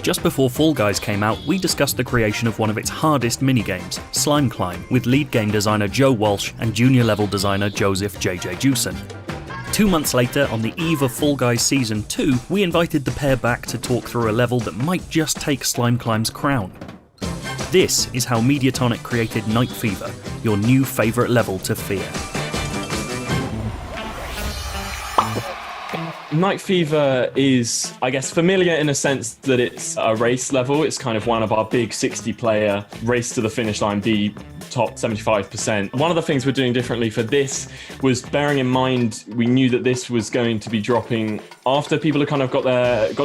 Just before Fall Guys came out, we discussed the creation of one of its hardest minigames, Slime Climb, with lead game designer Joe Walsh and junior level designer Joseph J.J. Jewson. 2 months later, on the eve of Fall Guys Season 2, we invited the pair back to talk through a level that might just take Slime Climb's crown. This is how Mediatonic created Night Fever, your new favourite level to fear. Night Fever is, I guess, familiar in a sense that it's a race level. It's kind of one of our big 60-player race to the finish line, be top 75%. One of the things we're doing differently for this was bearing in mind we knew that this was going to be dropping after people had kind of got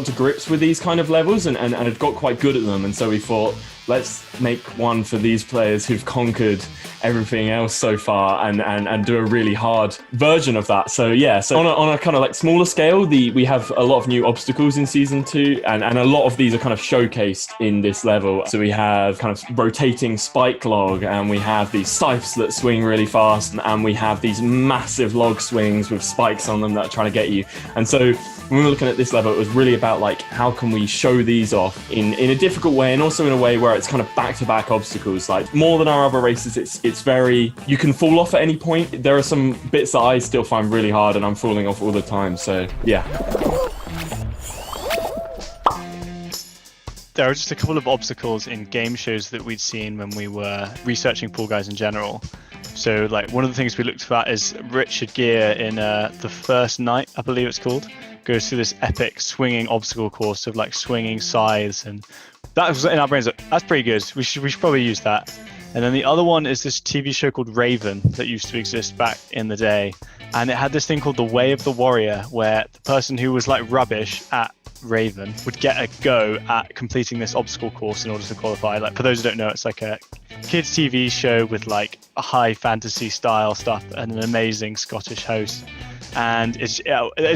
to grips with these kind of levels and had got quite good at them. And so we thought, let's make one for these players who've conquered everything else so far and do a really hard version of that. So yeah, so on a kind of like smaller scale, we have a lot of new obstacles in Season 2 and a lot of these are kind of showcased in this level. So we have kind of rotating spike log, and we have these scythes that swing really fast, and we have these massive log swings with spikes on them that are trying to get you. And so when we were looking at this level, it was really about like, how can we show these off in a difficult way, and also in a way where it's kind of back-to-back obstacles. Like more than our other races, it's very, you can fall off at any point. There are some bits that I still find really hard and I'm falling off all the time. So yeah. There are just a couple of obstacles in game shows that we'd seen when we were researching Fall Guys in general. So like one of the things we looked at is Richard Gere in The First Night, I believe it's called, goes through this epic swinging obstacle course of like swinging scythes, and that was in our brains. That's pretty good. We should probably use that. And then the other one is this TV show called Raven that used to exist back in the day, and it had this thing called The Way of the Warrior, where the person who was like rubbish at Raven would get a go at completing this obstacle course in order to qualify. Like for those who don't know, it's like a kids TV show with like a high fantasy style stuff and an amazing Scottish host, and it's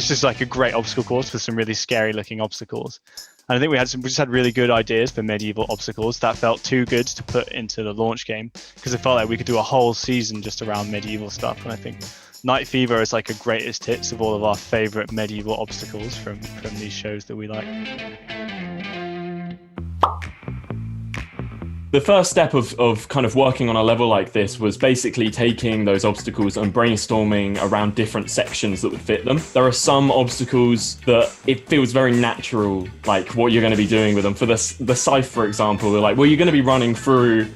just like a great obstacle course with some really scary looking obstacles. And I think we just had really good ideas for medieval obstacles that felt too good to put into the launch game, because it felt like we could do a whole season just around medieval stuff. And I think Night Fever is like a greatest hits of all of our favorite medieval obstacles from these shows that we like. The first step of kind of working on a level like this was basically taking those obstacles and brainstorming around different sections that would fit them. There are some obstacles that it feels very natural, like what you're going to be doing with them. For the scythe, for example, we're like, well, you're going to be running through,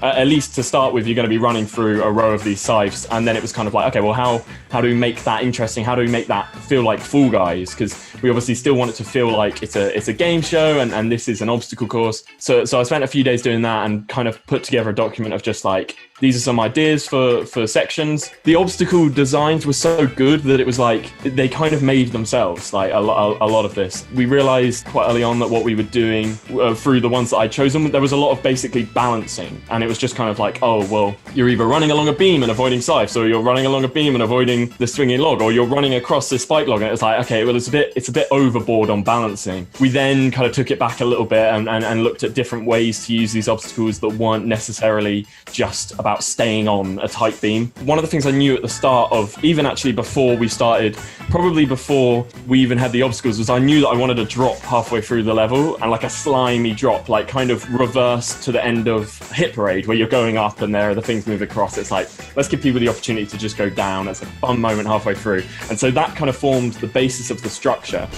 at least to start with, you're going to be running through a row of these scythes. And then it was kind of like, okay, well, how do we make that interesting? How do we make that feel like Fall Guys? Because we obviously still want it to feel like it's a game show and this is an obstacle course. So I spent a few days doing that and kind of put together a document of just like, these are some ideas for sections. The obstacle designs were so good that it was like, they kind of made themselves, like a lot of this. We realized quite early on that what we were doing through the ones that I'd chosen, there was a lot of basically balancing. And it was just kind of like, oh, well, you're either running along a beam and avoiding scythes, or you're running along a beam and avoiding the swinging log, or you're running across this spike log. And it's like, okay, well, it's a bit overboard on balancing. We then kind of took it back a little bit and looked at different ways to use these obstacles that weren't necessarily just about staying on a tight beam. One of the things I knew at the start of, even actually before we started, probably before we even had the obstacles, was I knew that I wanted a drop halfway through the level, and like a slimy drop, like kind of reverse to the end of Hit Parade, where you're going up and there are the things move across. It's like, let's give people the opportunity to just go down. It's a fun moment halfway through. And so that kind of formed the basis of the structure.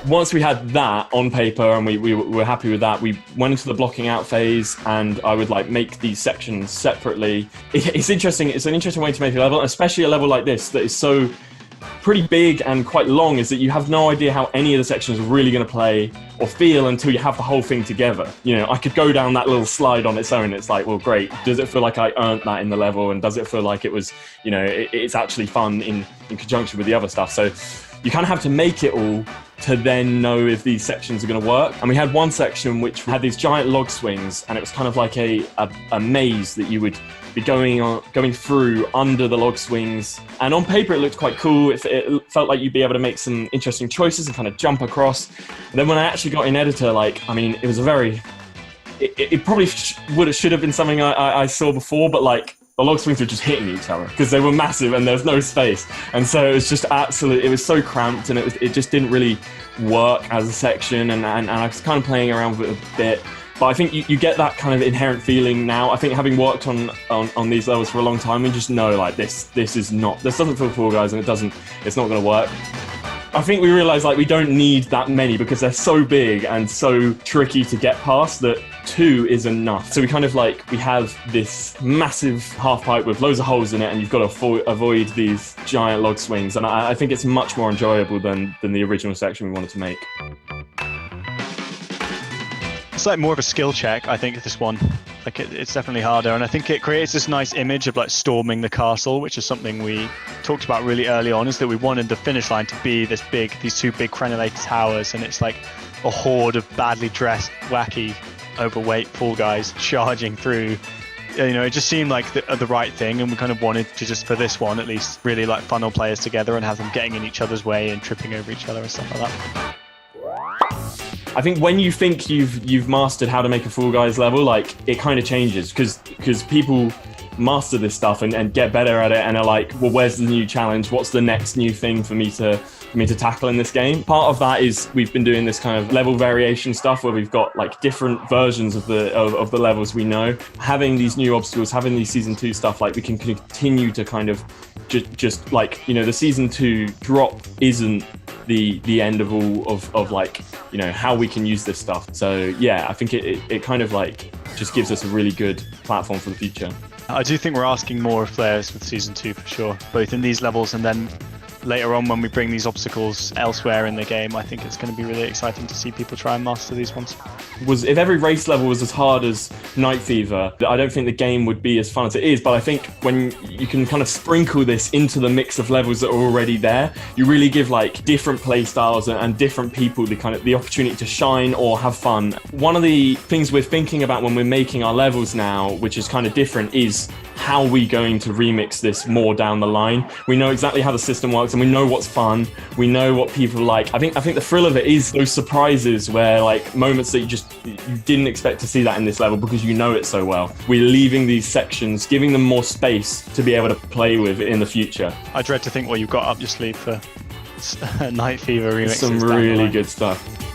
Once we had that on paper and we were happy with that, we went into the blocking out phase, and I would like make these sections separately. It's interesting. It's an interesting way to make a level, especially a level like this that is so pretty big and quite long, is that you have no idea how any of the sections are really going to play or feel until you have the whole thing together. You know, I could go down that little slide on its own. It's like, well, great. Does it feel like I earned that in the level? And does it feel like it was, you know, it's actually fun in conjunction with the other stuff? So you kind of have to make it all to then know if these sections are going to work. And we had one section which had these giant log swings, and it was kind of like a maze that you would be going through under the log swings. And on paper, it looked quite cool. It felt like you'd be able to make some interesting choices and kind of jump across. And then when I actually got in editor, like, I mean, it was a very, it probably should have been something I saw before, but like, the log swings were just hitting each other because they were massive and there's no space. And so it was just it was so cramped, and it just didn't really work as a section, and I was kind of playing around with it a bit. But I think you get that kind of inherent feeling now. I think having worked on these levels for a long time, we just know like this doesn't feel Fall Guys, and it's not going to work. I think we realised like we don't need that many because they're so big and so tricky to get past that 2 is enough. So we kind of like, we have this massive half pipe with loads of holes in it, and you've got to avoid these giant log swings. And I think it's much more enjoyable than the original section we wanted to make. It's like more of a skill check, I think, this one. Like it's definitely harder, and I think it creates this nice image of like storming the castle, which is something we talked about really early on, is that we wanted the finish line to be these 2 big crenellated towers, and it's like a horde of badly dressed, wacky, overweight Fall Guys charging through. You know, it just seemed like the right thing, and we kind of wanted to, just for this one at least, really like funnel players together and have them getting in each other's way and tripping over each other and stuff like that. I think when you think you've mastered how to make a Fall Guys level, like it kind of changes because people master this stuff and get better at it and are like, well, where's the new challenge? What's the next new thing for me to tackle in this game? Part of that is we've been doing this kind of level variation stuff where we've got like different versions of the levels we know. Having these new obstacles, having these season 2 stuff, like we can continue to kind of just like, you know, the season 2 drop isn't the end of all of like, you know, how we can use this stuff. So yeah, I think it kind of like just gives us a really good platform for the future. I do think we're asking more of players with season 2 for sure, both in these levels and then later on when we bring these obstacles elsewhere in the game. I think it's going to be really exciting to see people try and master these ones. If every race level was as hard as Night Fever, I don't think the game would be as fun as it is. But I think when you can kind of sprinkle this into the mix of levels that are already there, you really give like different play styles and different people the opportunity to shine or have fun. One of the things we're thinking about when we're making our levels now, which is kind of different, is how are we going to remix this more down the line? We know exactly how the system works and we know what's fun. We know what people like. I think the thrill of it is those surprises where like moments that you didn't expect to see that in this level because you know it so well. We're leaving these sections, giving them more space to be able to play with in the future. I dread to think what you've got up your sleeve for Night Fever remixes. Some really good stuff.